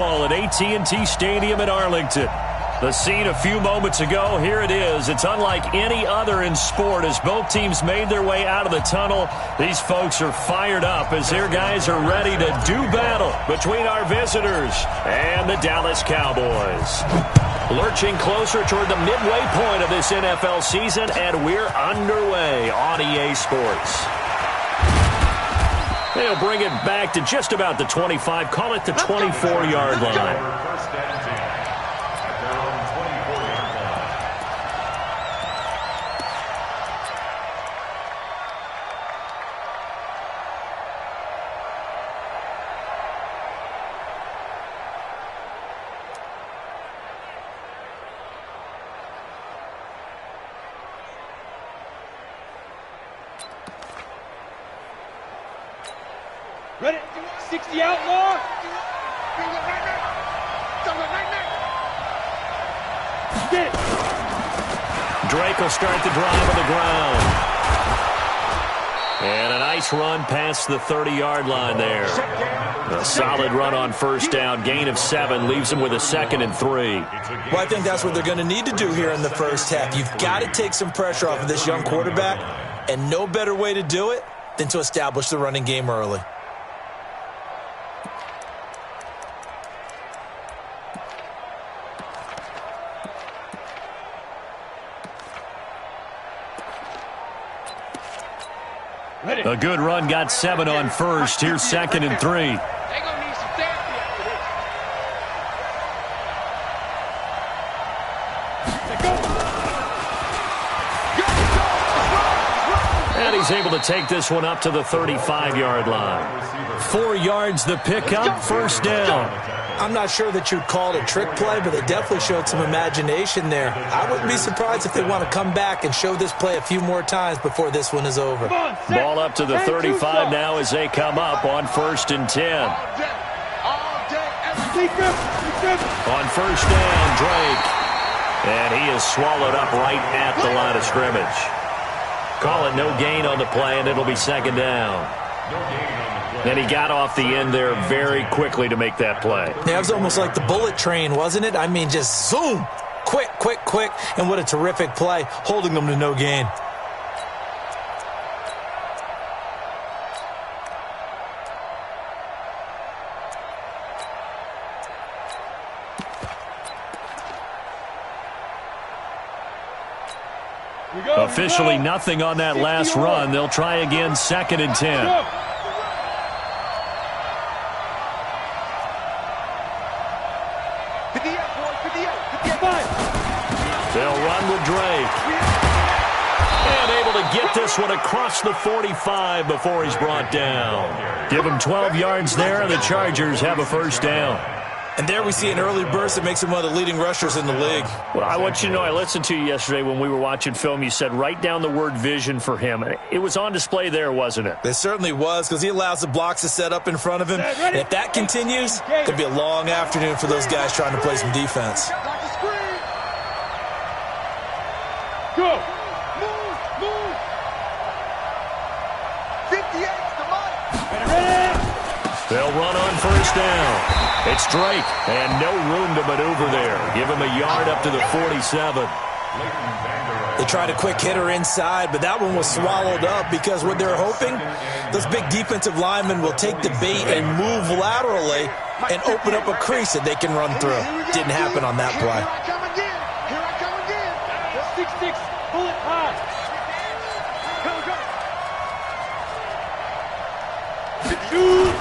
At AT&T Stadium in Arlington. The scene a few moments ago, here it is. It's unlike any other in sport as both teams made their way out of the tunnel. These folks are fired up as their guys are ready to do battle between our visitors and the Dallas Cowboys. Lurching closer toward the midway point of this NFL season, and we're underway on EA Sports. They'll bring it back to just about the 25, call it the 24-yard line. Ready? 60 outlaw. Get it. Drake will start the drive on the ground. And a nice run past the 30-yard line there. A solid run on first down. Gain of 7 leaves him with a 2nd and 3. Well, I think that's what they're going to need to do here in the first half. You've got to take some pressure off of this young quarterback, and no better way to do it than to establish the running game early. A good run, got 7 on first. Here's 2nd and 3. They're going to need some therapy after this. And he's able to take this one up to the 35-yard line. 4 yards the pickup, first down. I'm not sure that you'd call it a trick play, but they definitely showed some imagination there. I wouldn't be surprised if they want to come back and show this play a few more times before this one is over. Ball up to the 35 now as they come up on 1st and 10. On first down, Drake. And he is swallowed up right at the line of scrimmage. Call it no gain on the play, and it'll be 2nd down. And he got off the end there very quickly to make that play. Yeah, it was almost like the bullet train, wasn't it? I mean, just zoom. Quick, quick, quick. And what a terrific play, holding them to no gain. Officially nothing on that last run. They'll try again, 2nd and 10. They'll run with Drake. And able to get this one across the 45 before he's brought down. Give him 12 yards there, and the Chargers have a first down. And there we see an early burst that makes him one of the leading rushers in the league. Well, I want you to know, I listened to you yesterday when we were watching film. You said write down the word vision for him. It was on display there, wasn't it? It certainly was, because he allows the blocks to set up in front of him. And if that continues, it could be a long afternoon for those guys trying to play some defense. Go. Move. 58's the money. Ready. They'll run on first down. It's Drake, and no room to maneuver there. Give him a yard up to the 47. They tried a quick hitter inside, but that one was swallowed up because what they're hoping, those big defensive linemen will take the bait and move laterally and open up a crease that they can run through. Didn't happen on that play. Here I come again. The 6-6, bullet high. Go.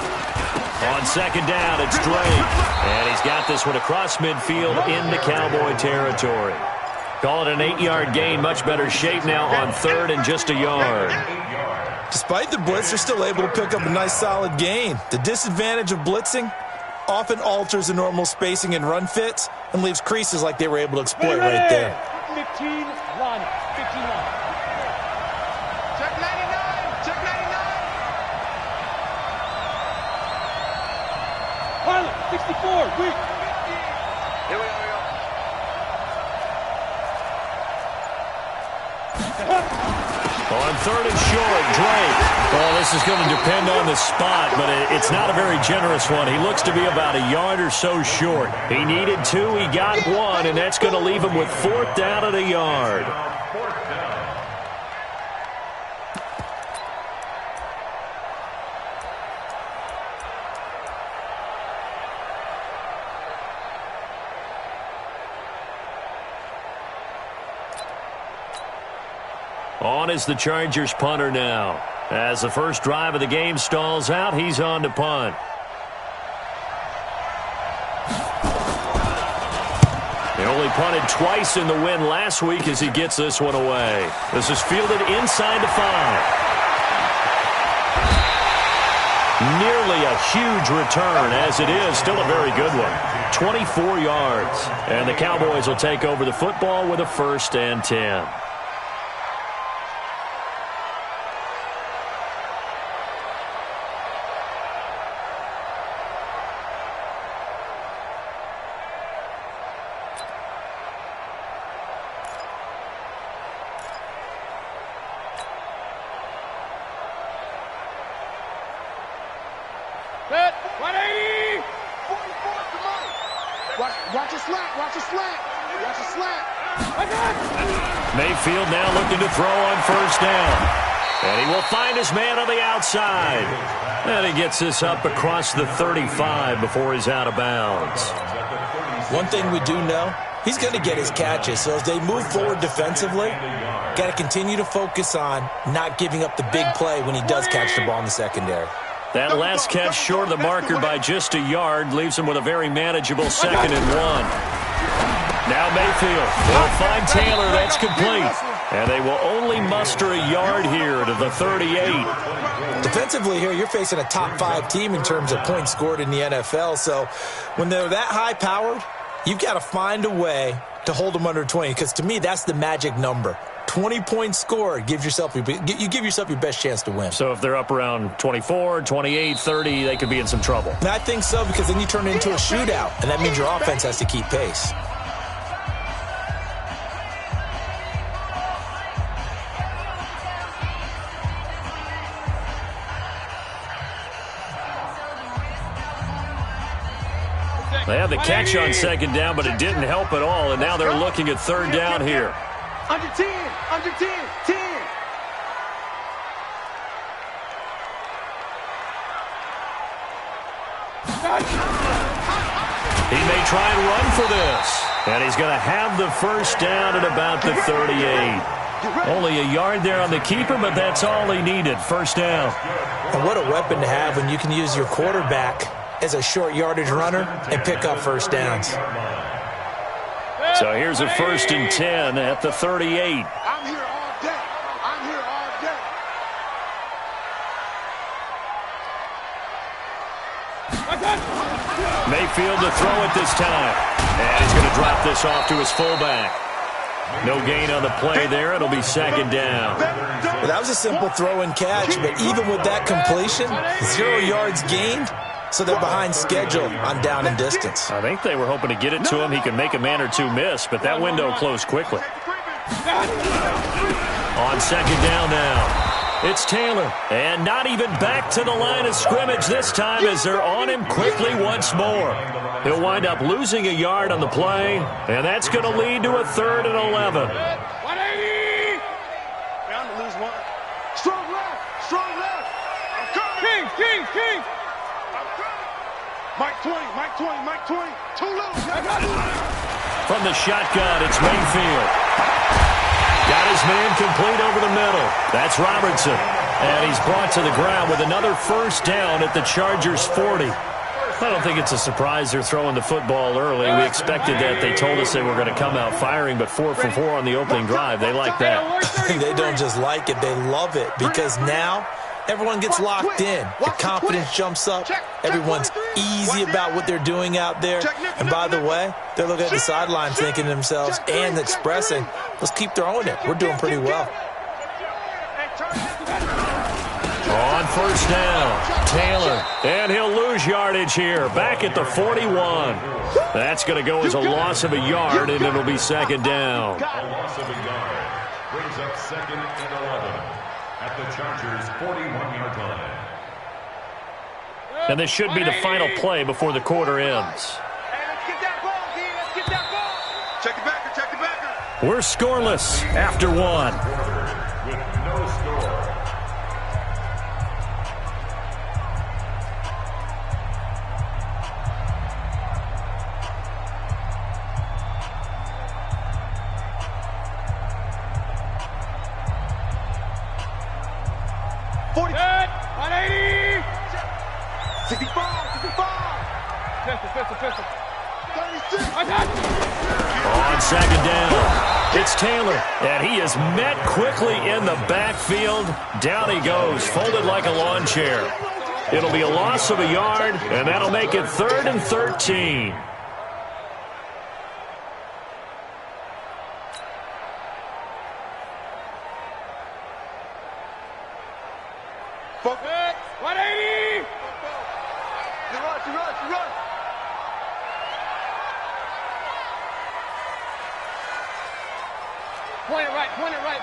On 2nd down, it's Drake. And he's got this one across midfield into Cowboy territory. Call it an 8-yard gain. Much better shape now on 3rd and just a yard. Despite the blitz, they're still able to pick up a nice solid gain. The disadvantage of blitzing often alters the normal spacing and run fits and leaves creases like they were able to exploit right there. 15 line. 15 line. Check 99. Check 99. Pilot, 64, weak. Here we go. On third and short, Drake. Well, this is going to depend on the spot, but it's not a very generous one. He looks to be about a yard or so short. He needed 2, he got 1, and that's going to leave him with 4th down at a yard. On is the Chargers punter now. As the first drive of the game stalls out, he's on to punt. He only punted twice in the win last week as he gets this one away. This is fielded inside the 5. Nearly a huge return, as it is still a very good one. 24 yards. And the Cowboys will take over the football with a 1st and 10. Watch a slant. Watch a slant. Watch a slant. Mayfield now looking to throw on 1st down. And he will find his man on the outside. And he gets this up across the 35 before he's out of bounds. One thing we do know, he's going to get his catches. So as they move forward defensively, got to continue to focus on not giving up the big play when he does catch the ball in the secondary. That last catch short of the marker by just a yard leaves him with a very manageable 2nd and 1. Now Mayfield will find Taylor. That's complete. And they will only muster a yard here to the 38. Defensively here, you're facing a top 5 team in terms of points scored in the NFL. So when they're that high-powered, you've got to find a way to hold them under 20. Because to me, that's the magic number. 20 points scored, you give yourself your best chance to win. So if they're up around 24, 28, 30, they could be in some trouble. And I think so, because then you turn it into a shootout, and that means your offense has to keep pace. They have the catch on 2nd down, but it didn't help at all, and now they're looking at 3rd down here. Under 10, 10. He may try and run for this. And he's going to have the 1st down at about the 38. Only a yard there on the keeper, but that's all he needed. 1st down. And what a weapon to have when you can use your quarterback as a short yardage runner and pick up 1st downs. So here's a 1st and 10 at the 38. I'm here all day. I'm here all day. Mayfield to throw it this time. And he's going to drop this off to his fullback. No gain on the play there. It'll be 2nd down. Well, that was a simple throw and catch, but even with that completion, 0 yards gained. So they're behind schedule on down and distance. I think they were hoping to get it to him. He could make a man or 2 miss, but that window closed quickly. On 2nd down now. It's Taylor. And not even back to the line of scrimmage this time as they're on him quickly once more. He'll wind up losing a yard on the play, and that's going to lead to a 3rd and 11. 180. Bound to lose 1. Strong left. Strong left. I'm coming. King. Mike 20, Mike 20, Mike 20. Too low. From the shotgun, it's Mayfield. Got his man complete over the middle. That's Robertson. And he's brought to the ground with another 1st down at the Chargers' 40. I don't think it's a surprise they're throwing the football early. We expected that. They told us they were going to come out firing, but 4 for 4 on the opening drive. They like that. They don't just like it, they love it, because now everyone gets locked in. The confidence jumps up. Everyone's easy about what they're doing out there. And by the way, they're looking at the sideline thinking to themselves and expressing, let's keep throwing it. We're doing pretty well. On 1st down, Taylor. And he'll lose yardage here. Back at the 41. That's going to go as a loss of a yard, and it'll be 2nd down. Loss of a yard brings up 2nd and 11. at the Chargers' 41-yard line. And this should be the final play before the quarter ends. Hey, let's get that ball, D. Let's get that ball. Check it backer, check it backer. We're scoreless after one. With no score. On second down, it's Taylor, and he is met quickly in the backfield. Down he goes, folded like a lawn chair. It'll be a loss of a yard, and that'll make it 3rd and 13. Focus. 180. You run.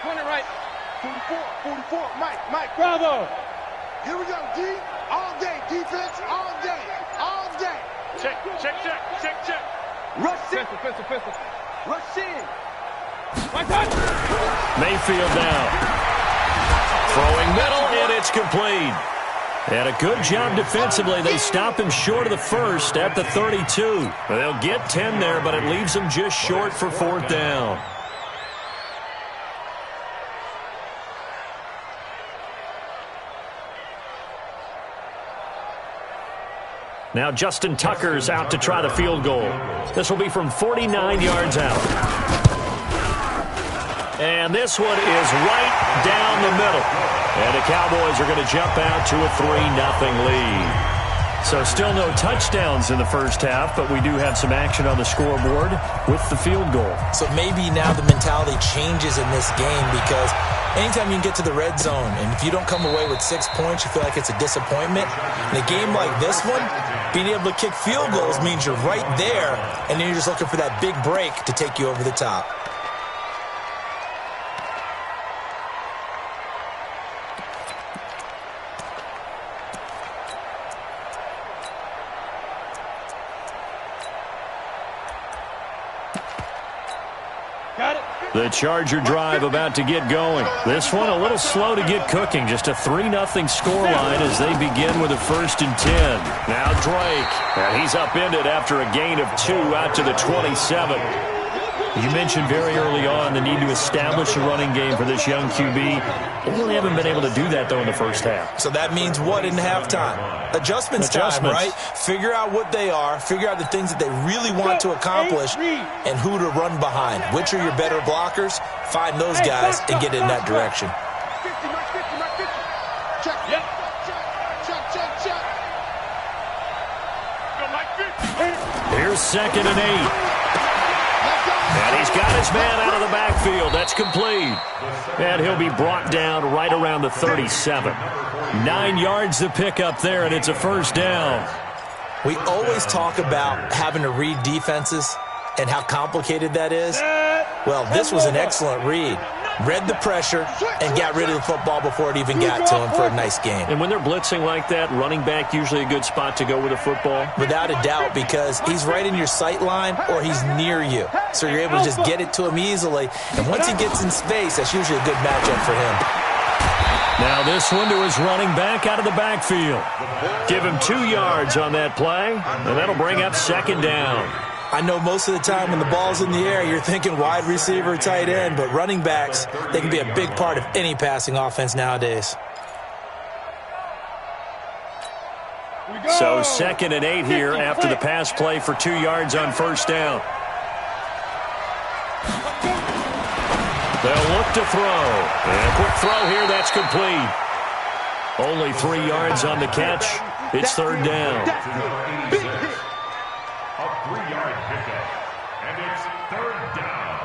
Point it right. 44. Mike. Bravo. Here we go, D. All day, defense, all day. Check. Rush in. Pistol. Rush in. Mayfield down. Throwing middle, and it's complete. And a good job defensively. They stop him short of the first at the 32. They'll get 10 there, but it leaves them just short for 4th down. Now Justin Tucker's out to try the field goal. This will be from 49 yards out. And this one is right down the middle. And the Cowboys are going to jump out to a 3-0 lead. So still no touchdowns in the first half, but we do have some action on the scoreboard with the field goal. So maybe now the mentality changes in this game because anytime you can get to the red zone, and if you don't come away with 6 points, you feel like it's a disappointment. In a game like this one, being able to kick field goals means you're right there, and then you're just looking for that big break to take you over the top. The Charger drive about to get going. This one a little slow to get cooking. Just a 3-0 scoreline as they begin with a 1st and 10. Now Drake. And he's upended after a gain of 2 out to the 27. You mentioned very early on the need to establish a running game for this young QB. They really haven't been able to do that, though, in the first half. So that means what in halftime? Adjustments time, right? Figure out what they are, figure out the things that they really want to accomplish, and who to run behind. Which are your better blockers? Find those guys and get in that direction. Here's 2nd and 8. And he's got his man out of the backfield. That's complete. And he'll be brought down right around the 37. 9 yards to pick up there, and it's a 1st down. We always talk about having to read defenses and how complicated that is. Well, this was an excellent read. Read the pressure and got rid of the football before it even got to him for a nice game. And when they're blitzing like that, running back usually a good spot to go with the football? Without a doubt, because he's right in your sight line or he's near you. So you're able to just get it to him easily. And once he gets in space, that's usually a good matchup for him. Now this one to his running back out of the backfield. Give him 2 yards on that play, and that'll bring up 2nd down. I know most of the time when the ball's in the air, you're thinking wide receiver, tight end, but running backs, they can be a big part of any passing offense nowadays. So 2nd and 8 here after the pass play for 2 yards on 1st down. They'll look to throw. And a quick throw here, that's complete. Only 3 yards on the catch. It's 3rd down. A 3-yard pickup, and it's 3rd down.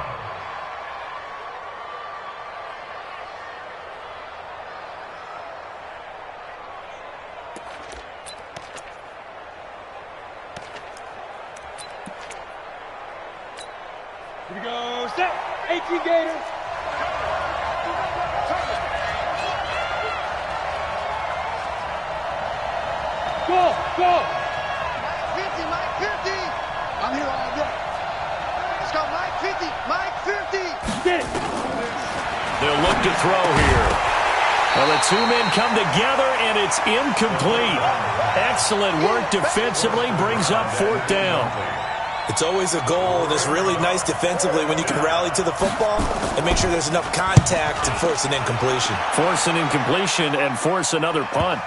Here we go. Set. 18 Gators. go. Mike 50, Mike 50. I'm here all day. Let's go, Mike 50, Mike 50. Get it. They'll look to throw here. Well, the two men come together, and it's incomplete. Excellent work defensively, brings up 4th down. It's always a goal, and it's really nice defensively when you can rally to the football and make sure there's enough contact to force an incompletion. Force an incompletion and force another punt.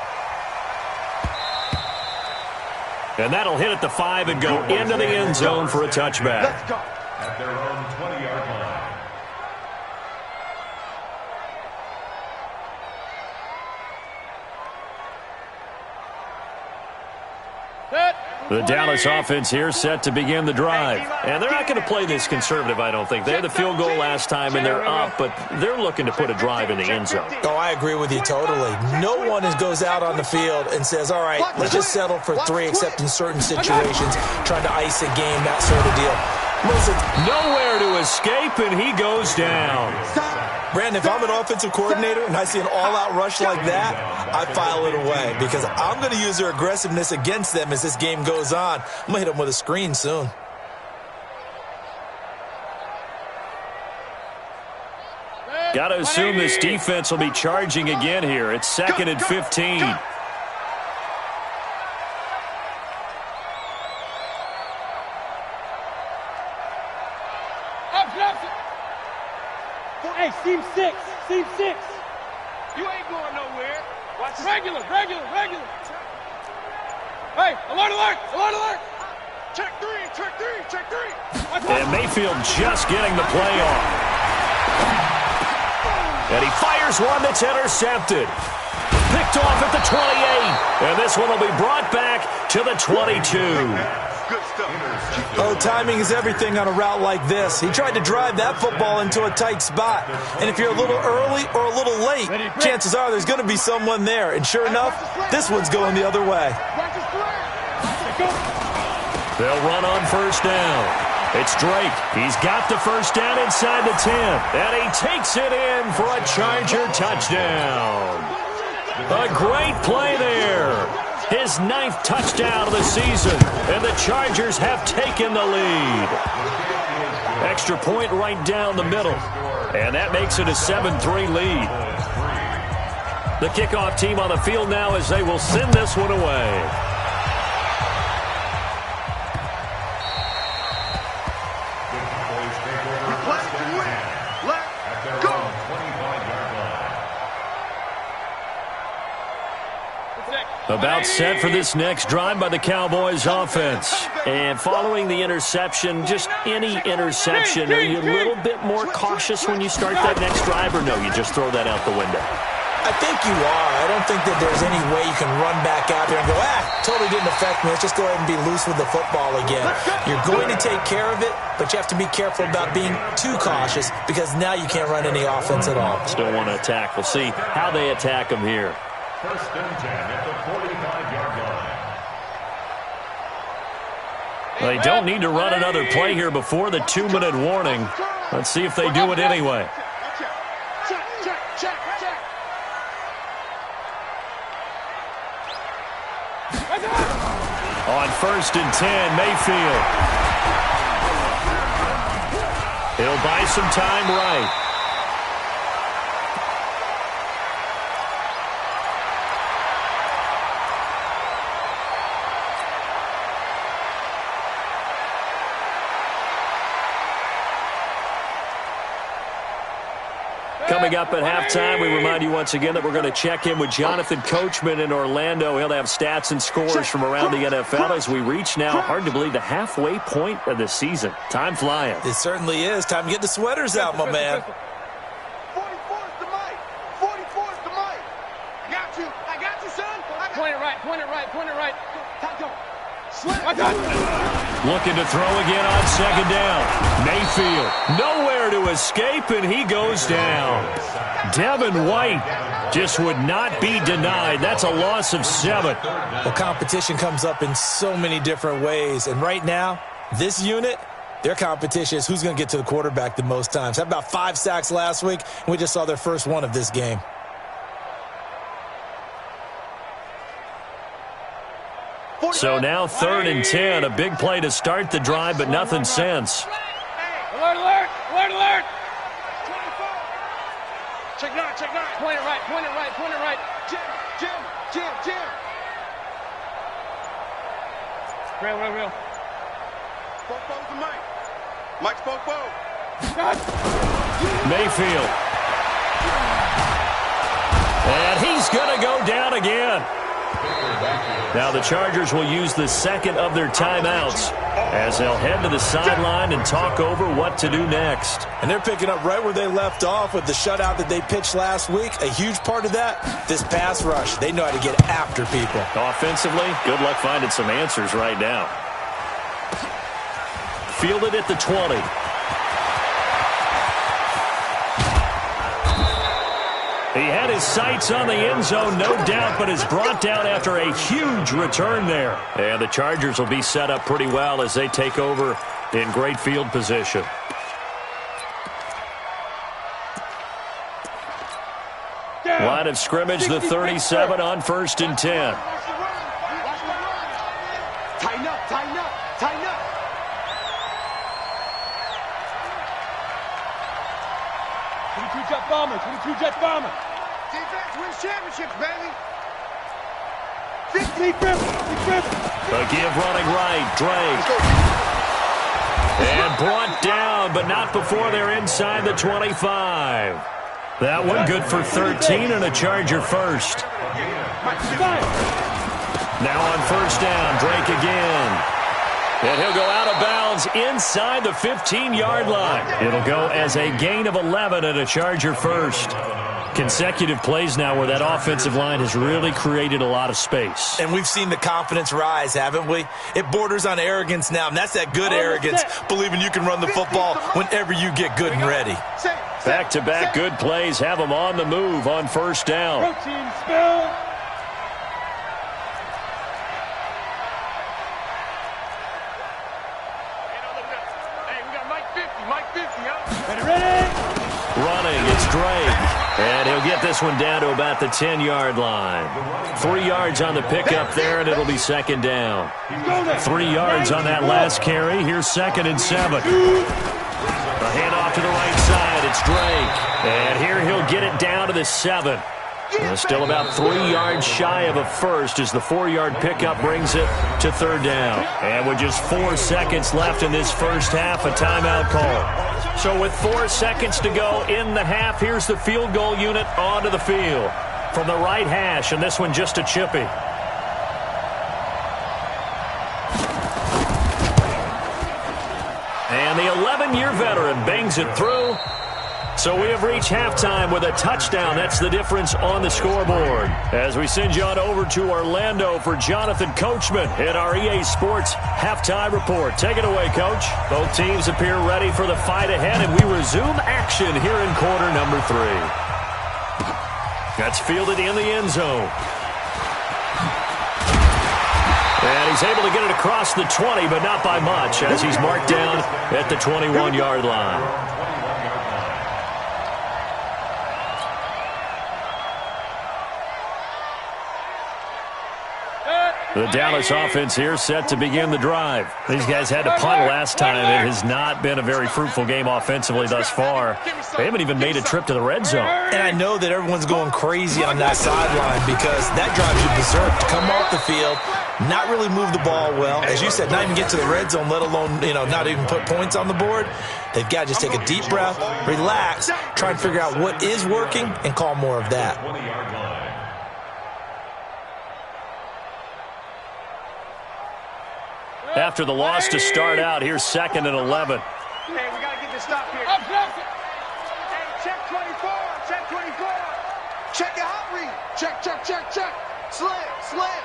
And that'll hit at the 5 and go into the end zone for a touchback. Let's go. At their own 20-yard line. The Dallas offense here set to begin the drive. And they're not going to play this conservative, I don't think. They had the field goal last time, and they're up, but they're looking to put a drive in the end zone. Oh, I agree with you totally. No one goes out on the field and says, all right, let's just settle for 3, except in certain situations, trying to ice a game, that sort of deal. Listen, nowhere to escape, and he goes down. Brandon, if I'm an offensive coordinator and I see an all-out rush like that, I file it away because I'm going to use their aggressiveness against them as this game goes on. I'm going to hit them with a screen soon. Got to assume this defense will be charging again here. It's 2nd and 15. Hey, seam 6. Seam 6. You ain't going nowhere. Watch regular. Hey, alert, alert, alert, alert. Check 3, check 3, check 3. And Mayfield just getting the play off. And he fires one that's intercepted. Picked off at the 28. And this one will be brought back to the 22. Good stuff. Oh, timing is everything on a route like this. He tried to drive that football into a tight spot. And if you're a little early or a little late, chances are there's going to be someone there. And sure enough, this one's going the other way. They'll run on 1st down. It's Drake. He's got the 1st down inside the 10. And he takes it in for a Charger touchdown. A great play there. His 9th touchdown of the season, and the Chargers have taken the lead. Extra point right down the middle, and that makes it a 7-3 lead. The kickoff team on the field now as they will send this one away. About set for this next drive by the Cowboys offense. And following the interception, just any interception, are you a little bit more cautious when you start that next drive, or no, you just throw that out the window? I think you are. I don't think that there's any way you can run back out there and go, totally didn't affect me. Let's just go ahead and be loose with the football again. You're going to take care of it, but you have to be careful about being too cautious because now you can't run any offense at all. Still want to attack. We'll see how they attack them here. 1st and 10 at the 45-yard line. They don't need to run another play here before the 2-minute warning. Let's see if they do it anyway. On 1st and 10, Mayfield. He'll buy some time right. Coming up at halftime, we remind you once again that we're going to check in with Jonathan Coachman in Orlando. He'll have stats and scores from around the NFL as we reach now, hard to believe, the halfway point of the season. Time flying. It certainly is. Time to get the sweaters out, my man. 44's the mic. 44's the mic. I got you, son. Point it right. Looking to throw again on 2nd down. Mayfield, nowhere to escape, and he goes down. Devin White just would not be denied. That's a loss of 7. The competition comes up in so many different ways, and right now, this unit, their competition is who's going to get to the quarterback the most times. Had about 5 sacks last week, and we just saw their first one of this game. So now 3rd and 10, a big play to start the drive, but nothing since. Alert, alert, alert, alert. 24. Check nine, check nine. Point it right, point it right, point it right. Jim. Real. Four to Mike. Mike's four. Mayfield. And he's going to go down again. Now the Chargers will use the second of their timeouts as they'll head to the sideline and talk over what to do next. And they're picking up right where they left off with the shutout that they pitched last week. A huge part of that, this pass rush. They know how to get after people. Offensively, good luck finding some answers right now. Fielded at the 20. He had his sights on the end zone, no doubt, but is brought down after a huge return there. And the Chargers will be set up pretty well as they take over in great field position. Line of scrimmage, the 37 on 1st and 10. Tighten up. 22 Jet Bomber. Defense wins championships, baby. 50 The give running right, Drake. And brought down, but not before they're inside the 25. That one good for 13 and a Charger first. Now on 1st down, Drake again. And he'll go out of bounds inside the 15-yard line. It'll go as a gain of 11 and a Charger first. Consecutive plays now where that offensive line has really created a lot of space. And we've seen the confidence rise, haven't we? It borders on arrogance now, and that's that good arrogance, believing you can run the football whenever you get good and ready. Back-to-back good plays have them on the move on 1st down. Protein spill. Running, it's Drake. And he'll get this one down to about the 10-yard line. 3 yards on the pickup there, and it'll be 2nd down. 3 yards on that last carry. Here's 2nd and 7. A handoff to the right side. It's Drake. And here he'll get it down to the 7. Still about 3 yards shy of a first as the 4-yard pickup brings it to 3rd down. And with just 4 seconds left in this first half, a timeout call. So with 4 seconds to go in the half, here's the field goal unit onto the field from the right hash, and this one just a chippy. And the 11-year veteran bangs it through. So we have reached halftime with a touchdown. That's the difference on the scoreboard. As we send you on over to Orlando for Jonathan Coachman in our EA Sports Halftime Report. Take it away, Coach. Both teams appear ready for the fight ahead, and we resume action here in quarter number 3. That's fielded in the end zone. And he's able to get it across the 20, but not by much, as he's marked down at the 21-yard line. The Dallas offense here set to begin the drive. These guys had to punt last time. It has not been a very fruitful game offensively thus far. They haven't even made a trip to the red zone. And I know that everyone's going crazy on that sideline because that drives you berserk to come off the field, not really move the ball well. As you said, not even get to the red zone, let alone, not even put points on the board. They've got to just take a deep breath, relax, try and figure out what is working, and call more of that. After the loss to start out, here's 2nd and 11. Hey, we got to get this stop here. Hey, check 24. Check 24. Check your hot read. Check. Slam.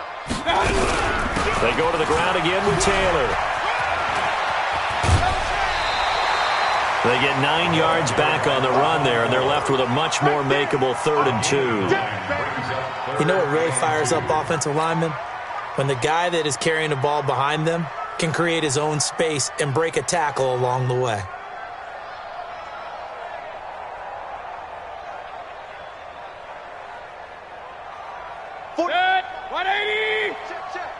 They go to the ground again with Taylor. They get 9 yards back on the run there, and they're left with a much more makeable 3rd and 2. You know what really fires up offensive linemen? When the guy that is carrying the ball behind them can create his own space and break a tackle along the way. Set, 180. Check.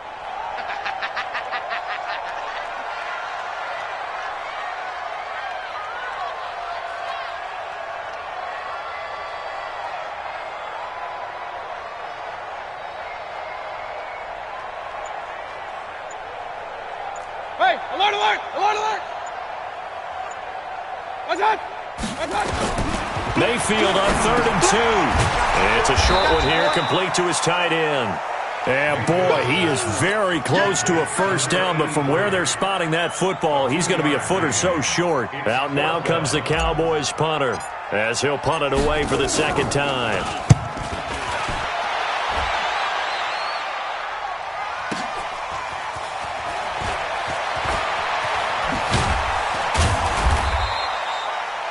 Hey, alert, alert, alert, alert. What's that? What's that? Mayfield on 3rd and 2. It's a short one here, complete to his tight end. And boy, he is very close to a first down, but from where they're spotting that football, he's going to be a foot or so short. Out now comes the Cowboys punter, as he'll punt it away for the second time.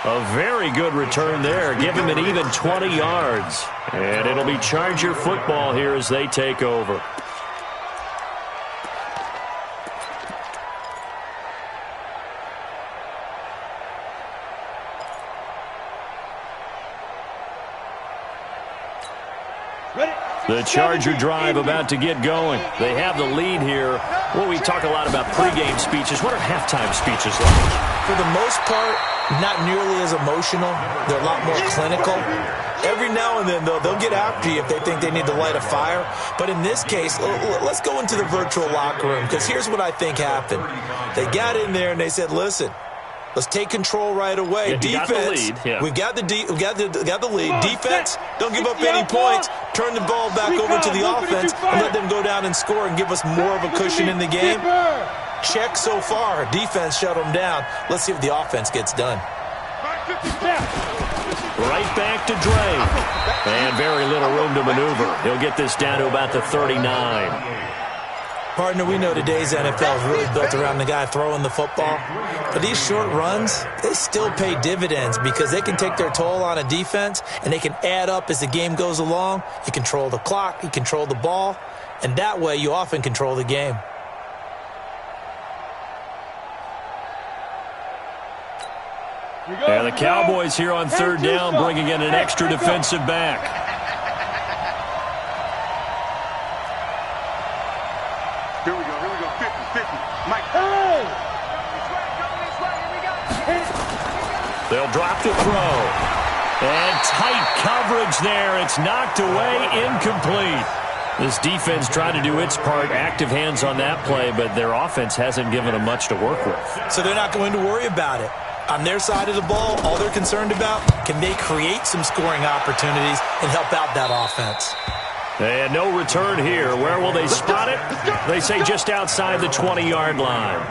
A very good return there. Give him an even 20 yards. And it'll be Charger football here as they take over. The Charger drive about to get going. They have the lead here. Well, we talk a lot about pregame speeches. What are halftime speeches like? For the most part, not nearly as emotional. They're a lot more clinical. Every now and then, they'll get after you if they think they need to light a fire. But in this case, let's go into the virtual locker room, because here's what I think happened. They got in there and they said, listen, let's take control right away. Yeah, Defense, we've got the lead. Defense, don't give up any points. Turn the ball back over to the offense and let them go down and score and give us more of a cushion in the game. Check so far. Defense shut them down. Let's see if the offense gets done. Right back to Dre. And very little room to maneuver. He'll get this down to about the 39. Partner, we know today's NFL is really built around the guy throwing the football. But these short runs, they still pay dividends because they can take their toll on a defense and they can add up as the game goes along. You control the clock, you control the ball, and that way you often control the game. And the Cowboys here on 3rd down, bringing in an extra defensive back. Here we go, 50-50. Mike, hey! They'll drop the throw. And tight coverage there. It's knocked away, incomplete. This defense tried to do its part, active hands on that play, but their offense hasn't given them much to work with. So they're not going to worry about it. On their side of the ball, all they're concerned about, can they create some scoring opportunities and help out that offense? And no return here. Where will they spot it? They say just outside the 20-yard line.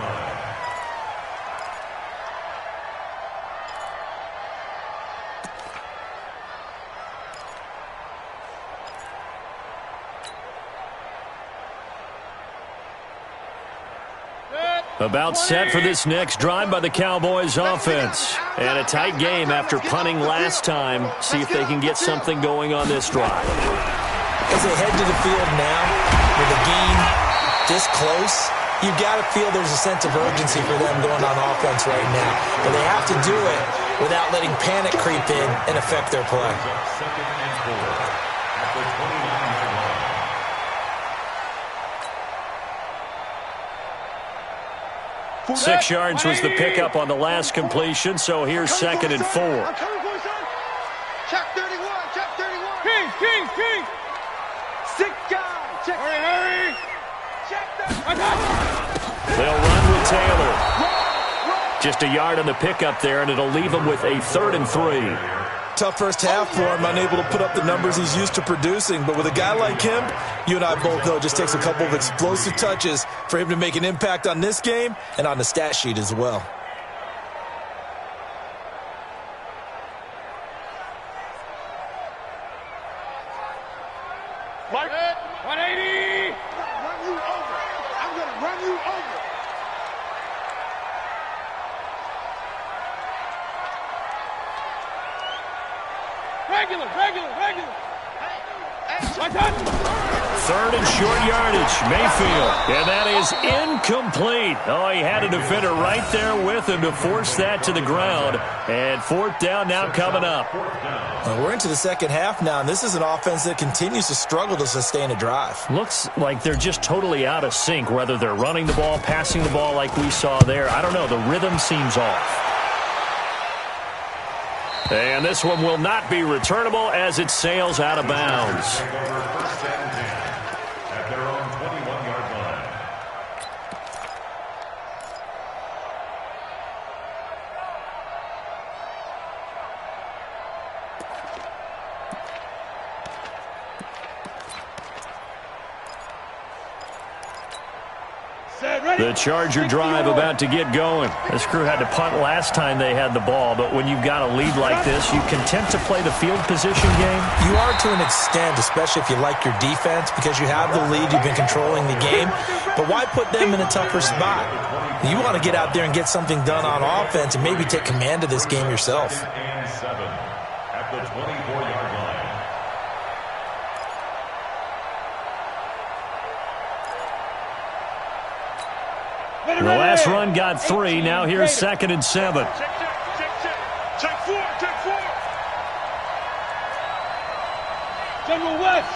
About set for this next drive by the Cowboys offense. And a tight game after punting last time. See if they can get something going on this drive. As they head to the field now, with the game this close, you got to feel there's a sense of urgency for them going on offense right now. But they have to do it without letting panic creep in and affect their play. 2nd and 4 at the 29-yard line. 6 yards was the pickup on the last completion, so here's 2nd and 4. I'm coming for you, son. Check 31, check 31. King. 6 guys. Check. Hurry. Check that. They'll run with Taylor. Just a yard on the pickup there, and it'll leave them with a 3rd and 3. Tough first half for him, unable to put up the numbers he's used to producing. But with a guy like him, you and I both know it just takes a couple of explosive touches for him to make an impact on this game and on the stat sheet as well. Mike, 180. Run you over. I'm going to run you over. Regular. 3rd and short yardage, Mayfield. And that is incomplete. Oh, he had a defender right there with him to force that to the ground. And 4th down now coming up. Well, we're into the second half now, and this is an offense that continues to struggle to sustain a drive. Looks like they're just totally out of sync, whether they're running the ball, passing the ball like we saw there. I don't know. The rhythm seems off. And this one will not be returnable as it sails out of bounds. First and 10 at their own 21-yard line. The Charger drive about to get going. This crew had to punt last time they had the ball, but when you've got a lead like this, you content to play the field position game? You are to an extent, especially if you like your defense, because you have the lead, you've been controlling the game. But why put them in a tougher spot? You want to get out there and get something done on offense and maybe take command of this game yourself. And 7 at the 24-yard line. The last run got 3. Now here's 2nd and 7. Check 4, check 4. General West.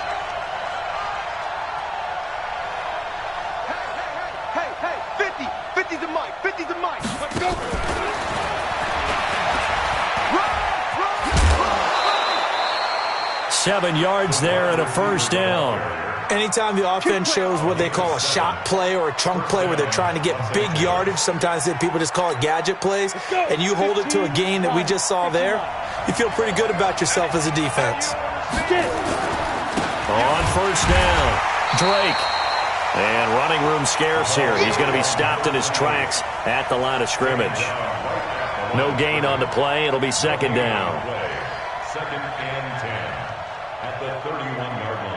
Hey, 50. 50's the mic. 50's the mic. Let's go. Run. 7 yards there and a first down. Anytime the offense shows what they call a shot play or a chunk play where they're trying to get big yardage, sometimes people just call it gadget plays, and you hold it to a gain that we just saw there, you feel pretty good about yourself as a defense. On first down, Drake. And running room scarce here. He's going to be stopped in his tracks at the line of scrimmage. No gain on the play. It'll be 2nd down. 2nd and 10 at the 31-yard line.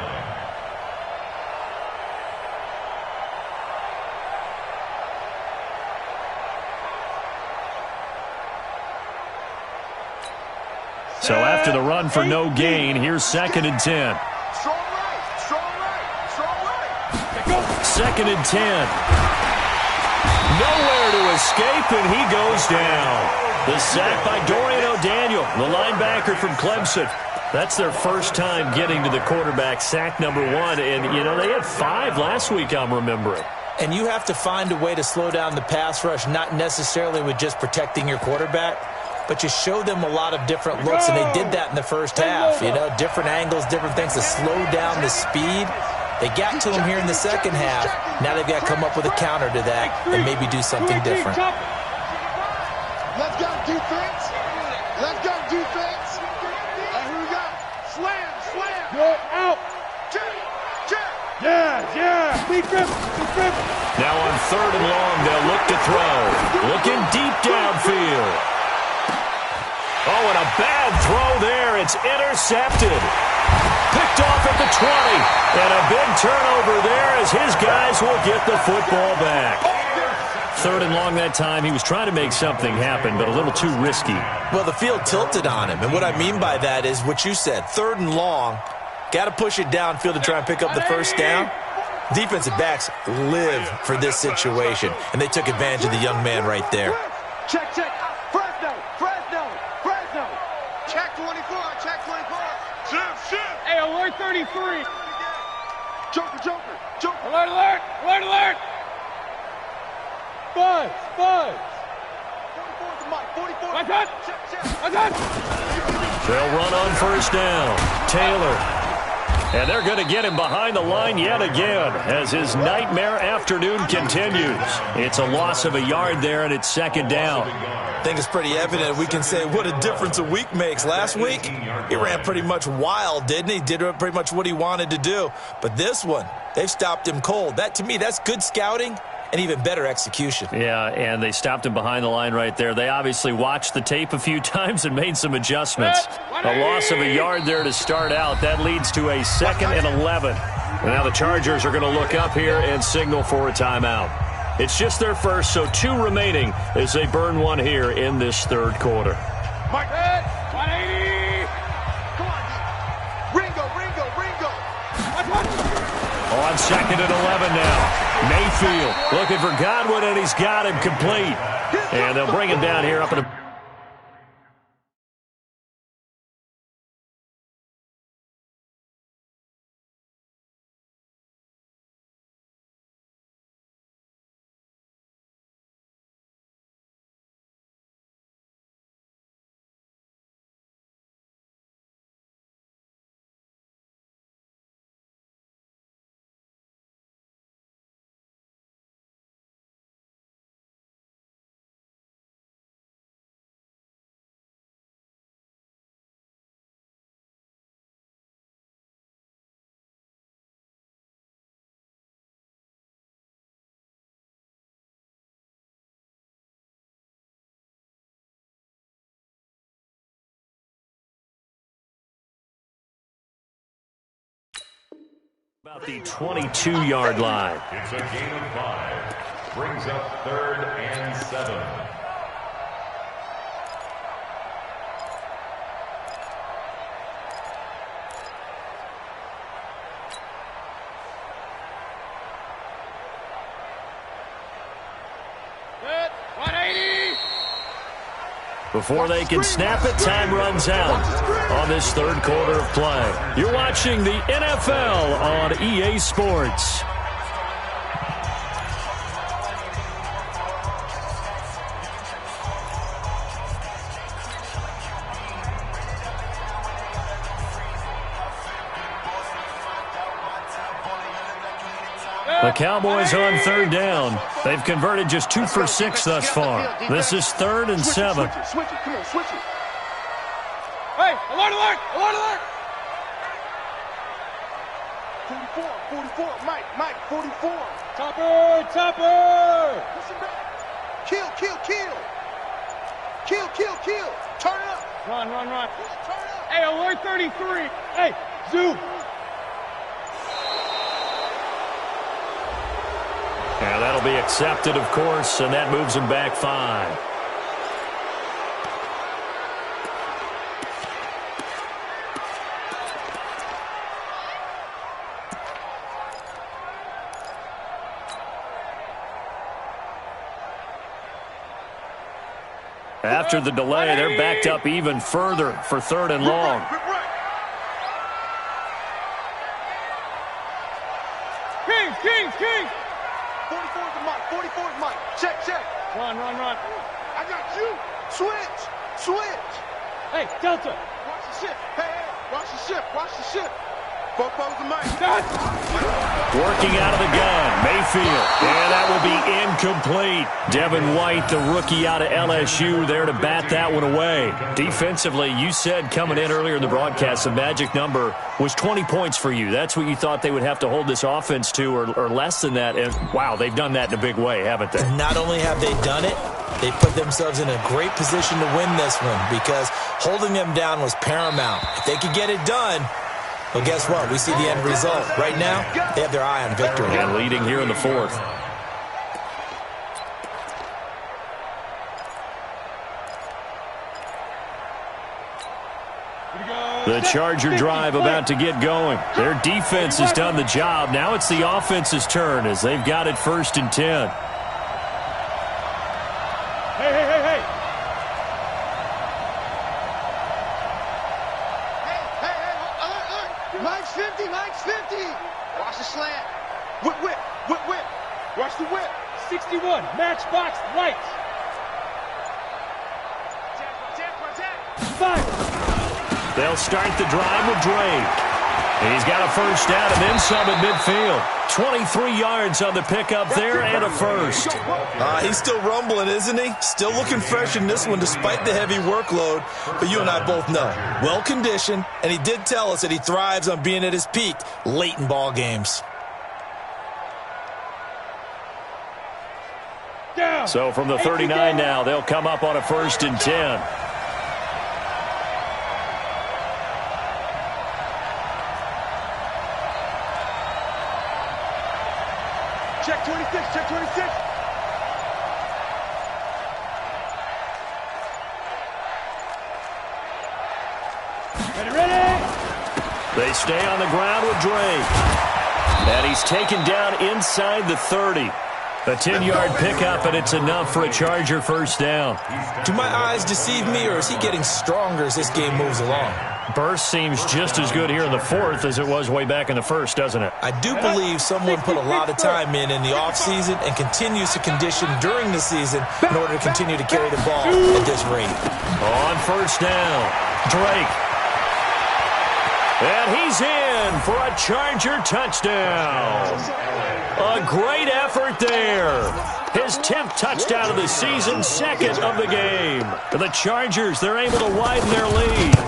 So after the run for no gain, here's 2nd and 10. Strong right. 2nd and 10. Nowhere to escape, and he goes down. The sack by Dorian O'Daniel, the linebacker from Clemson. That's their first time getting to the quarterback, sack number 1. And, you know, they had 5 last week, I'm remembering. And you have to find a way to slow down the pass rush, not necessarily with just protecting your quarterback, but you show them a lot of different looks, and they did that in the first half. You know, different angles, different things to slow down the speed. They got to him here in the second half. Now they've got to come up with a counter to that and maybe do something different. Let's go defense. Let's go defense. And here we go. Slam. Good out. Check. Yeah. Big grip. Now on 3rd and long, they'll look to throw. Looking deep downfield. Oh, and a bad throw there. It's intercepted. Picked off at the 20. And a big turnover there as his guys will get the football back. 3rd and long that time. He was trying to make something happen, but a little too risky. Well, the field tilted on him, and what I mean by that is what you said. 3rd and long, got to push it downfield to try and pick up the first down. Defensive backs live for this situation, and they took advantage of the young man right there. Check. Fresno. Check 24. Shift. Hey, alert 33. Joker. Alert. Buzz. 44's the mic. 44. I got. They'll run on first down. Taylor. And they're going to get him behind the line yet again as his nightmare afternoon continues. It's a loss of a yard there, and it's 2nd down. I think it's pretty evident. We can say what a difference a week makes. Last week, he ran pretty much wild, didn't he? Did pretty much what he wanted to do. But this one, they've stopped him cold. That, to me, that's good scouting and even better execution. Yeah, and they stopped him behind the line right there. They obviously watched the tape a few times and made some adjustments. A loss of a yard there to start out. That leads to a 2nd and 11. And now the Chargers are going to look up here and signal for a timeout. It's just their first, so 2 remaining as they burn one here in this 3rd quarter. Mike, 180. Come on, Ringo. On 2nd and 11 now. Mayfield looking for Godwin, and he's got him complete. And they'll bring him down here up in the About the 22-yard line. It's a gain of 5. Brings up 3rd and 7. Good. 180. Before they can snap it, time runs out on this third quarter of play. You're watching the NFL on EA Sports. The Cowboys on third down. They've converted just 2 for 6 thus far. This is 3rd and 7. Switch it. Come on, switch it. Hey, alert, alert, alert, alert. 44, Mike, 44. Topper. Listen back. Kill. Turn it up. Run. Turn it up. Hey, alert 33. Hey, zoom. Yeah, that'll be accepted, of course, and that moves him back 5. After the delay, they're backed up even further for 3rd and long. King. 44 is Mike. Check. Run. I got you. Switch. Hey, Delta. Watch the ship. Hey, watch the ship. Both of Mike. Working out of the gun, Mayfield. And that will be incomplete. Devin White, the rookie out of LSU, there to bat that one away. Defensively, you said coming in earlier in the broadcast, the magic number was 20 points for you. That's what you thought they would have to hold this offense to, or less than that. And, wow, they've done that in a big way, haven't they? Not only have they done it, they put themselves in a great position to win this one because holding them down was paramount. If they could get it done, well, guess what? We see the end result. Right now, they have their eye on victory. And leading here in the 4th. The Charger drive about to get going. Their defense has done the job. Now it's the offense's turn as they've got it 1st and 10. Hey. Mike's 50. Watch the slant. Whip. Watch the whip. 61, matchbox right. Attack. They'll start the drive with Drake. He's got a first down and then some at midfield. 23 yards on the pickup there and a first. He's still rumbling, isn't he? Still looking fresh in this one despite the heavy workload. But you and I both know, well-conditioned, and he did tell us that he thrives on being at his peak late in ball games. So from the 39 now, they'll come up on a 1st and 10. Check 26. Ready. They stay on the ground with Drake. And he's taken down inside the 30. A 10-yard pickup, and it's enough for a Charger first down. Do my eyes deceive me, or is he getting stronger as this game moves along? Burst seems just as good here in the 4th as it was way back in the 1st, doesn't it? I do believe someone put a lot of time in the offseason and continues to condition during the season in order to continue to carry the ball at this rate. On first down, Drake. And he's in for a Charger touchdown. A great effort there. His 10th touchdown of the season, 2nd of the game. The Chargers, they're able to widen their lead.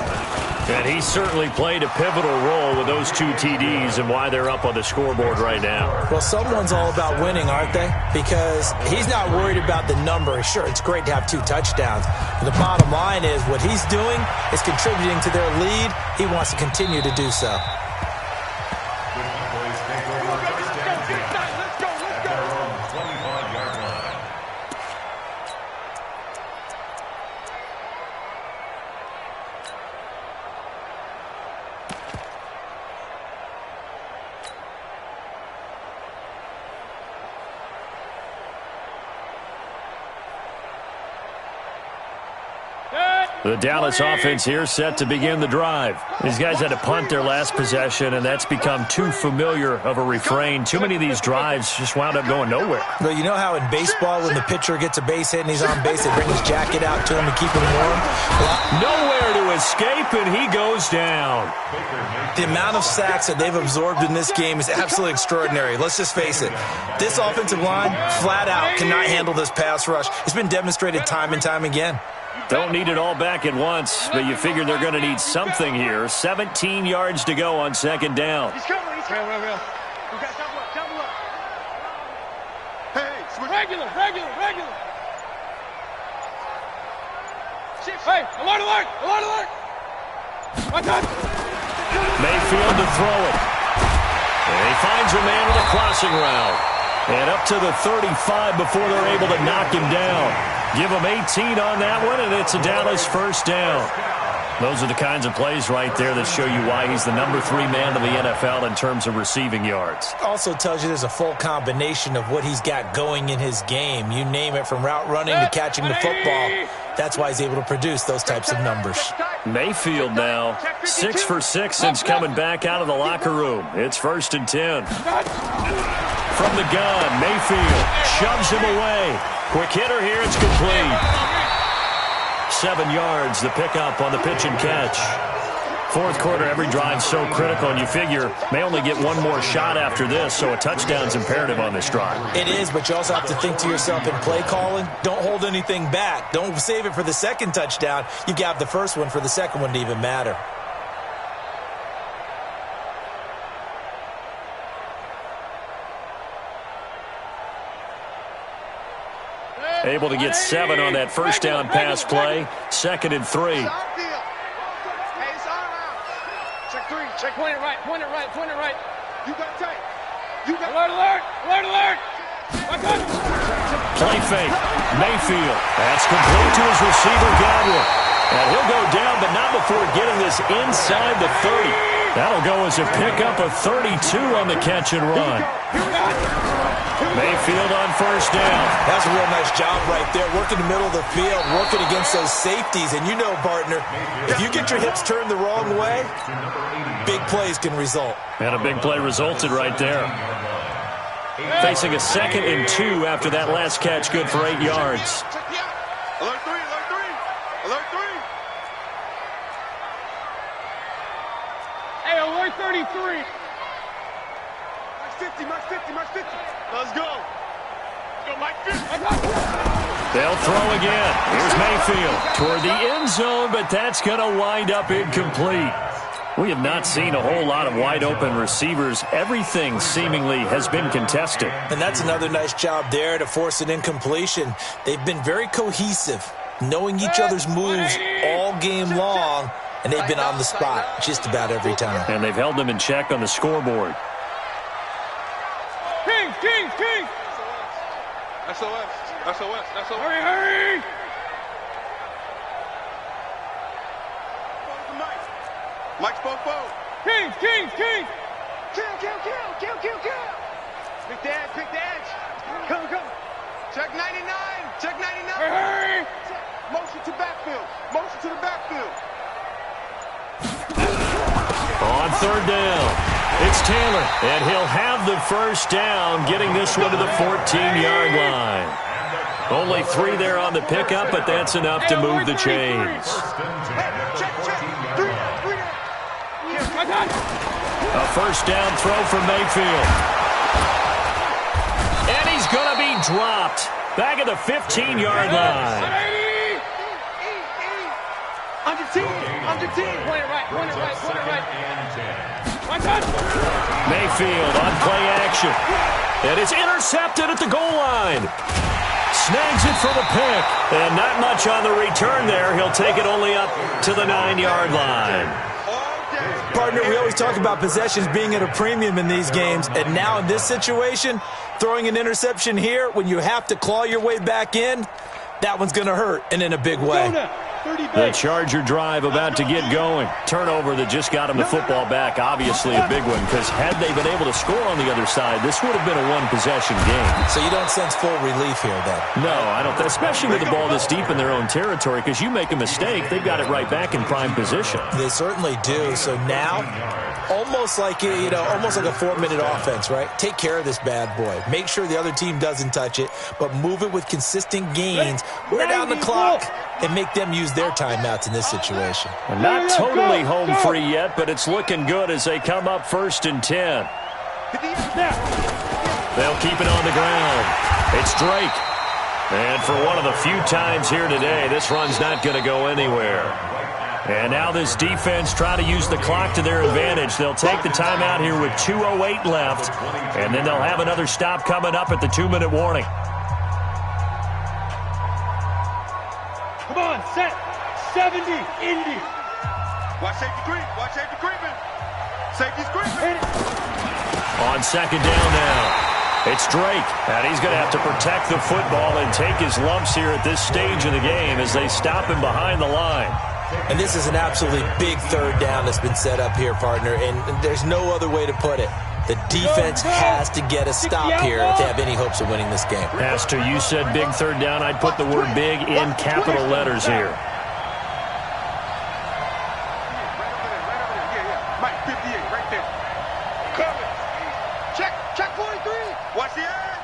And he certainly played a pivotal role with those 2 TDs and why they're up on the scoreboard right now. Well, someone's all about winning, aren't they? Because he's not worried about the number. Sure, it's great to have 2 touchdowns. But the bottom line is what he's doing is contributing to their lead. He wants to continue to do so. The Cowboys The Dallas offense here set to begin the drive. These guys had to punt their last possession, and that's become too familiar of a refrain. Too many of these drives just wound up going nowhere. Well, you know how in baseball when the pitcher gets a base hit and he's on base, they bring his jacket out to him and keep him warm? Nowhere to escape, and he goes down. The amount of sacks that they've absorbed in this game is absolutely extraordinary. Let's just face it. This offensive line, flat out, cannot handle this pass rush. It's been demonstrated time and time again. Don't need it all back at once, but you figure they're going to need something here. 17 yards to go on second down. He's coming. He's coming. You guys double up. Hey, regular. Hey, alert. Mayfield to throw it. And he finds a man with a crossing route. And up to the 35 before they're able to knock him down. Give him 18 on that one, and it's a Dallas first down. Those are the kinds of plays right there that show you why he's the number 3 man in the NFL in terms of receiving yards. Also tells you there's a full combination of what he's got going in his game. You name it, from route running to catching the football. That's why he's able to produce those types of numbers. Mayfield now, 6 for 6 since coming back out of the locker room. It's 1st and 10. From the gun, Mayfield shoves him away. Quick hitter here, it's complete. 7 yards, the pickup on the pitch and catch. Fourth quarter, every drive so critical, and you figure may only get one more shot after this, so a touchdown's imperative on this drive. It is, but you also have to think to yourself in play calling, don't hold anything back. Don't save it for the second touchdown. You got the first one for the second one to even matter. Able to get 7 on that first down pass play. 2nd and 3. Hey, it's all out. Check 3. Check. Point it right. You got tight. Alert. Play fake. Mayfield. That's complete to his receiver, Godwin. And he'll go down, but not before getting this inside the 30. That'll go as a pickup of 32 on the catch and run. Mayfield on first down. That's a real nice job right there. Working the middle of the field, working against those safeties. And you know, partner, if you get your hips turned the wrong way, big plays can result. And a big play resulted right there. Facing a 2nd and 2 after that last catch, good for 8 yards. Alert 3. Hey, alert 33. Max 50. Let's go. Mike 50. They'll throw again. Here's Mayfield toward the end zone, but that's going to wind up incomplete. We have not seen a whole lot of wide-open receivers. Everything seemingly has been contested. And that's another nice job there to force an incompletion. They've been very cohesive, knowing each other's moves all game long, and they've been on the spot just about every time. And they've held them in check on the scoreboard. King. SOS. Hurry. Mike's both. King. Kill. Pick the edge. Come. Check 99. Hurry. Motion to the backfield. On 3rd down, it's Taylor, and he'll have the first down, getting this one to the 14-yard line. Only 3 there on the pickup, but that's enough to move the chains. A first down throw for Mayfield. And he's going to be dropped back at the 15-yard line. Under 10. Point it right. Mayfield on play action. And it's intercepted at the goal line. Snags it for the pick. And not much on the return there. He'll take it only up to the 9-yard line. Partner, we always talk about possessions being at a premium in these games. And now in this situation, throwing an interception here when you have to claw your way back in, that one's going to hurt, and in a big way. The Charger drive about to get going. Turnover that just got him the football back. Obviously a big one, because had they been able to score on the other side, this would have been a one-possession game. So you don't sense full relief here, then? No, I don't. Especially with the ball this deep in their own territory, because you make a mistake, they've got it right back in prime position. They certainly do. So now, almost like almost like a 4-minute offense, right? Take care of this bad boy. Make sure the other team doesn't touch it, but move it with consistent gains. Wear down the clock and make them use their timeouts in this situation. And not totally home free yet, but it's looking good as they come up 1st and 10. They'll keep it on the ground. It's Drake. And for one of the few times here today, this run's not going to go anywhere. And now this defense try to use the clock to their advantage. They'll take the timeout here with 2:08 left, and then they'll have another stop coming up at the 2-minute warning. Come on, set. 70, Indy. Watch safety creep. Watch safety creeping. Safety's creeping. On 2nd down now, it's Drake. And he's going to have to protect the football and take his lumps here at this stage of the game as they stop him behind the line. And this is an absolutely big 3rd down that's been set up here, partner, and there's no other way to put it. The defense has to get a stop here if they have any hopes of winning this game. Pastor, you said big 3rd down. I'd put the word big in capital letters here. Mike 58, right there. Cover. Check 43. Watch the eye.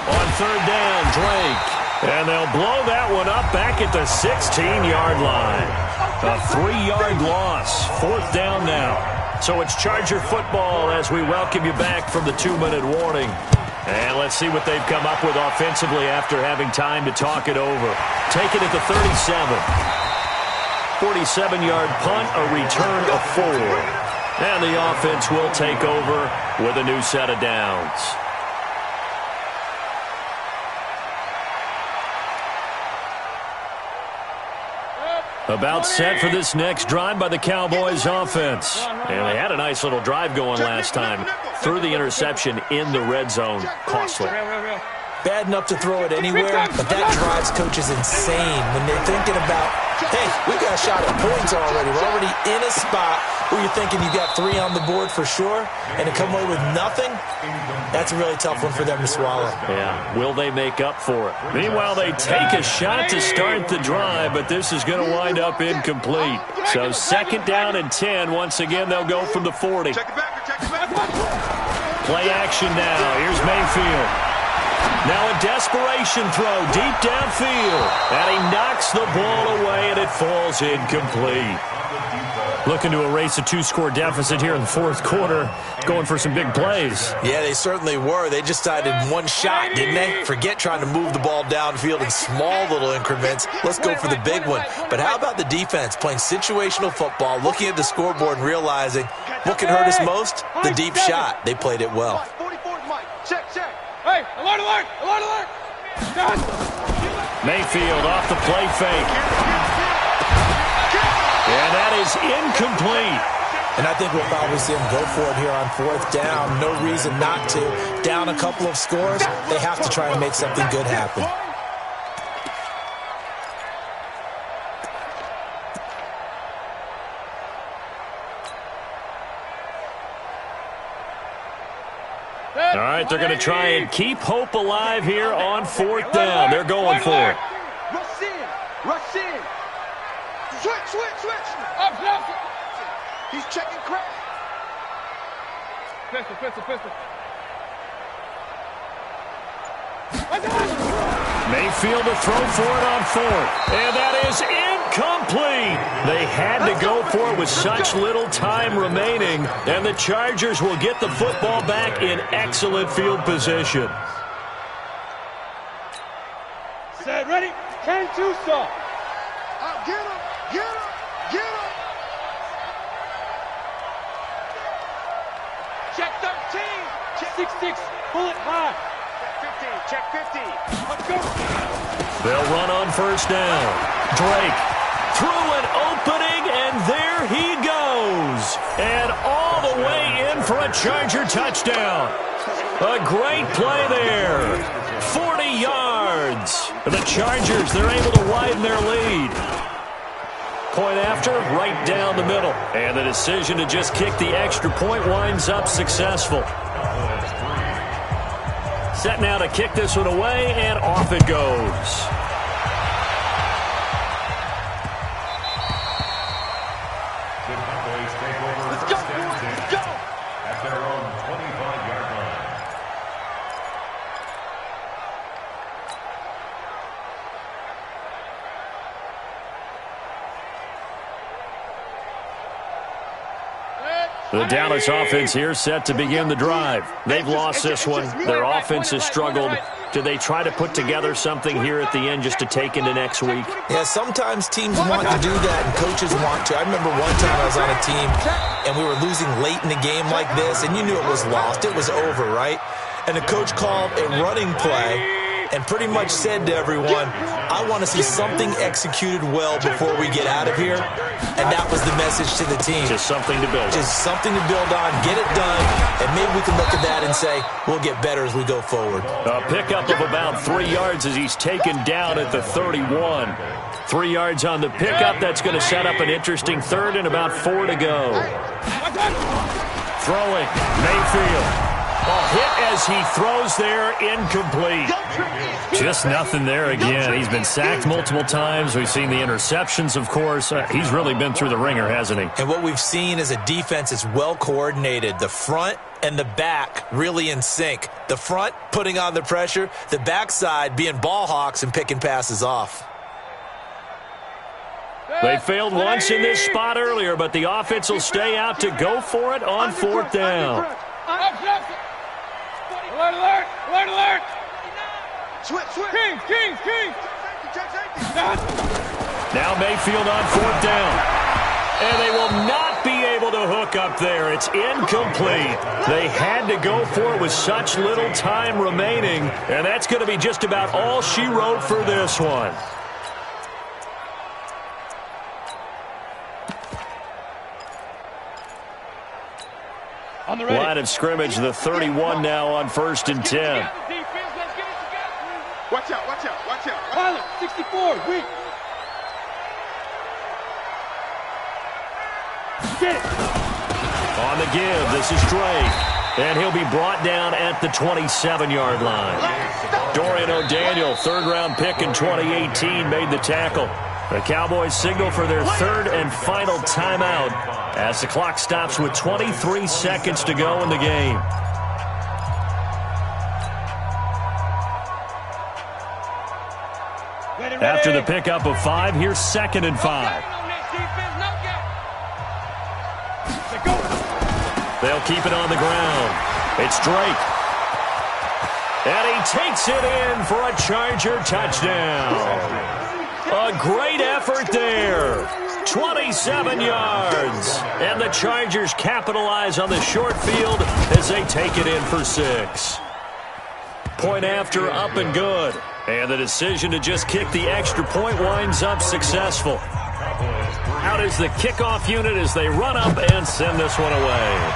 On 3rd down, Drake. And they'll blow that one up back at the 16-yard line. A 3-yard loss. 4th down now. So it's Charger football as we welcome you back from the 2-minute warning. And let's see what they've come up with offensively after having time to talk it over. Take it at the 37. 47-yard punt, a return of 4. And the offense will take over with a new set of downs. About set for this next drive by the Cowboys offense. And they had a nice little drive going last time. Threw the interception in the red zone. Costly. Bad enough to throw it anywhere, but that drives coaches insane when they're thinking about, hey, we've got a shot at points already. We're already in a spot where you're thinking you've got 3 on the board for sure, and to come away with nothing, that's a really tough one for them to swallow. Yeah, will they make up for it? Meanwhile, they take a shot to start the drive, but this is going to wind up incomplete. So 2nd down and 10. Once again, they'll go from the 40. Play action now. Here's Mayfield. Now a desperation throw deep downfield. And he knocks the ball away, and it falls incomplete. Looking to erase a 2-score deficit here in the 4th quarter. Going for some big plays. Yeah, they certainly were. They just decided one shot, didn't they? Forget trying to move the ball downfield in small little increments. Let's go for the big one. But how about the defense playing situational football, looking at the scoreboard and realizing what can hurt us most? The deep shot. They played it well. 44 Mike. Check. Hey, alert, alert, alert, alert. Mayfield off the play fake. And that is incomplete. And I think we'll probably see them go for it here on 4th down. No reason not to. Down a couple of scores, they have to try and make something good happen. All right, they're going to try and keep hope alive here on 4th down. They're going for it. Rush in. Switch. Up. He's checking crack. Pistol. Mayfield to throw for it on 4th. And that is incomplete. They had to go for it with such little time remaining. And the Chargers will get the football back in excellent field position. Set, ready? 10-2 stop. Get him. Check 13. Check 6-6. Pull it high. Check 50. Let's go. They'll run on 1st down. Drake through an opening, and there he goes. And all the way in for a Charger touchdown. A great play there. 40 yards. The Chargers, they're able to widen their lead. Point after, right down the middle. And the decision to just kick the extra point winds up successful. Set now to kick this one away, and off it goes. The Dallas offense here set to begin the drive. They've lost this one. Their offense has struggled. Do they try to put together something here at the end just to take into next week? Yeah, sometimes teams want to do that and coaches want to. I remember one time I was on a team and we were losing late in the game like this, and you knew it was lost. It was over, right? And the coach called a running play and pretty much said to everyone, I want to see something executed well before we get out of here. And that was the message to the team. Just something to build on. Just something to build on, get it done, and maybe we can look at that and say, we'll get better as we go forward. A pickup of about 3 yards as he's taken down at the 31. 3 yards on the pickup. That's going to set up an interesting third and about 4 to go. Throwing, Mayfield. A hit as he throws there, incomplete. Just nothing there again. He's been sacked multiple times. We've seen the interceptions, of course. He's really been through the ringer, hasn't he? And what we've seen is a defense is well coordinated. The front and the back really in sync. The front putting on the pressure, the backside being ball hawks and picking passes off. They failed once in this spot earlier, but the offense will stay out to go for it on 4th down. Alert, alert, alert, alert. Switch. Kings. Now Mayfield on 4th down. And they will not be able to hook up there. It's incomplete. They had to go for it with such little time remaining. And that's going to be just about all she wrote for this one. Line of scrimmage, the 31 now on 1st and 10. Watch out. Pilot, 64, weak. Get it. On the give, this is Drake. And he'll be brought down at the 27-yard line. Dorian O'Daniel, 3rd-round pick in 2018, made the tackle. The Cowboys signal for their 3rd and final timeout as the clock stops with 23 seconds to go in the game. After the pickup of 5, here's 2nd and 5. They'll keep it on the ground. It's Drake. And he takes it in for a Charger touchdown. A great effort there. 27 yards. And the Chargers capitalize on the short field as they take it in for 6. Point after, up and good. And the decision to just kick the extra point winds up successful. Out is the kickoff unit as they run up and send this one away.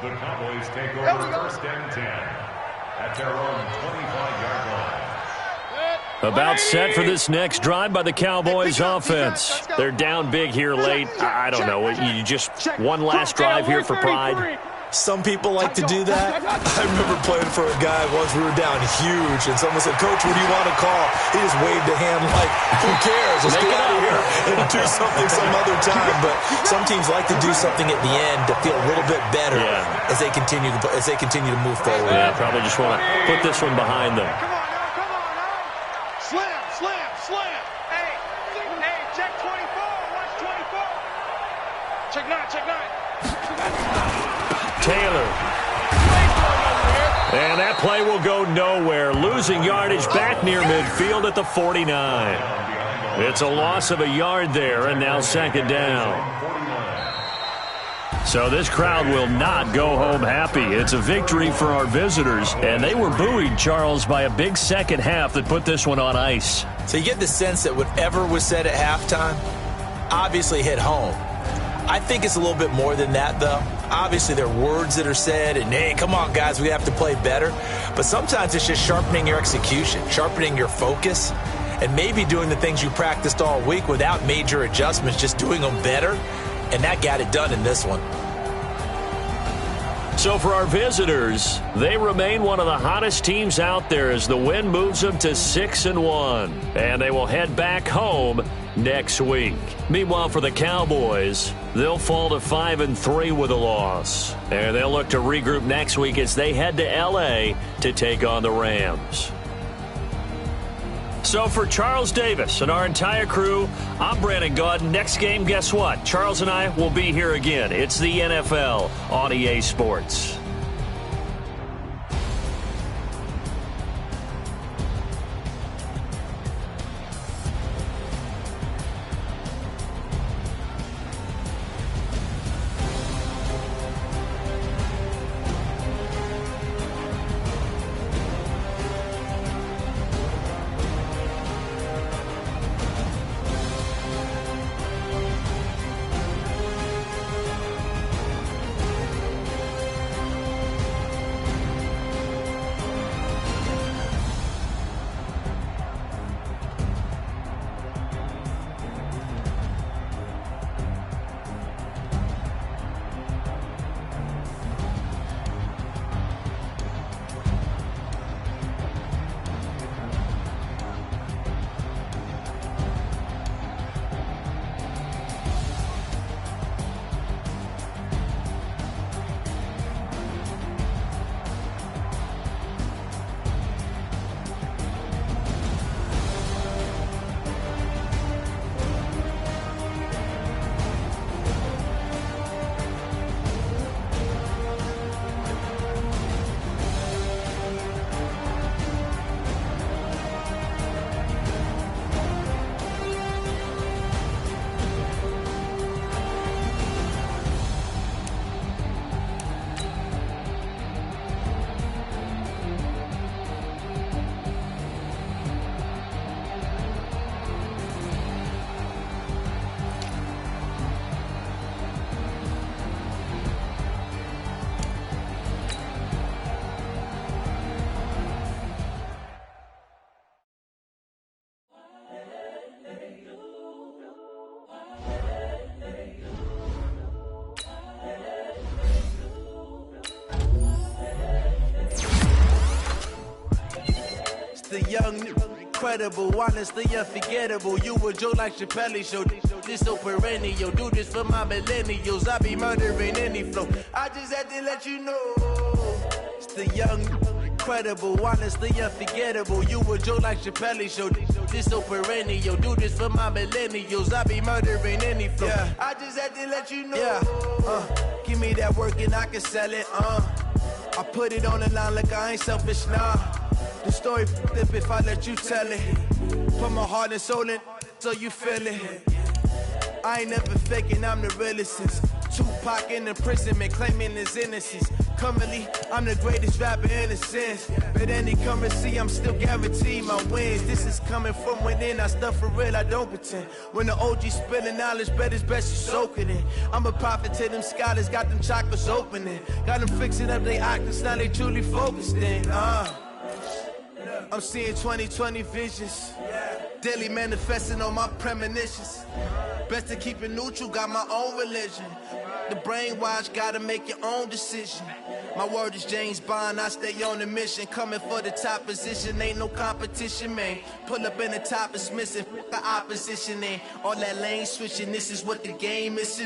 The Cowboys take over 1st and 10 at their own 25-yard line. About set for this next drive by the Cowboys offense. They're down big here late. I don't know. You just one last drive here for pride. Some people like to do that. I remember playing for a guy once. We were down huge, and someone said, Coach, what do you want to call? He just waved a hand like, who cares? Let's get out of here and do something some other time. But some teams like to do something at the end to feel a little bit better as they continue to move forward. Yeah, probably just want to put this one behind them. Come on now. Slam. Hey, check 24. Watch 24. Check 9. Taylor. And that play will go nowhere. Losing yardage back near midfield at the 49. It's a loss of a yard there, and now 2nd down. So this crowd will not go home happy. It's a victory for our visitors, and they were buoyed, Charles, by a big second half that put this one on ice. So you get the sense that whatever was said at halftime obviously hit home. I think it's a little bit more than that, though. Obviously, there are words that are said, and, hey, come on, guys, we have to play better. But sometimes it's just sharpening your execution, sharpening your focus, and maybe doing the things you practiced all week without major adjustments, just doing them better. And that got it done in this one. So for our visitors, they remain one of the hottest teams out there as the win moves them to 6-1. And they will head back home next week. Meanwhile, for the Cowboys, they'll fall to 5-3 with a loss. And they'll look to regroup next week as they head to L.A. to take on the Rams. So for Charles Davis and our entire crew, I'm Brandon Gaudin. Next game, guess what? Charles and I will be here again. It's the NFL on EA Sports. The young, incredible, honestly unforgettable. You a Joe like Chappelle show. This so perennial. Do this for my millennials. I be murdering any flow. I just had to let you know. It's the young, incredible, honestly unforgettable. You a Joe like Chappelle show. This so perennial. Do this for my millennials. I be murdering any flow. Yeah. I just had to let you know. Yeah. Give me that work and I can sell it. I put it on the line like I ain't selfish, nah. The story flip if I let you tell it. Put my heart and soul in so you feel it. I ain't never faking, I'm the realest since Tupac in imprisonment, claiming his innocence. Currently, I'm the greatest rapper in a sense. But any currency, I'm still guaranteed my wins. This is coming from within, I stuff for real, I don't pretend. When the OG spilling knowledge, bet it's best you soak it in. I'm a prophet to them scholars, got them chakras opening. Got them fixing up they octaves, now they truly focused in. I'm seeing 2020 visions. Daily manifesting on my premonitions. Best to keep it neutral, got my own religion. The brainwash, gotta make your own decision. My word is James Bond, I stay on the mission. Coming for the top position, ain't no competition, man. Pull up in the top, it's missing, the opposition ain't. All that lane switching, this is what the game is.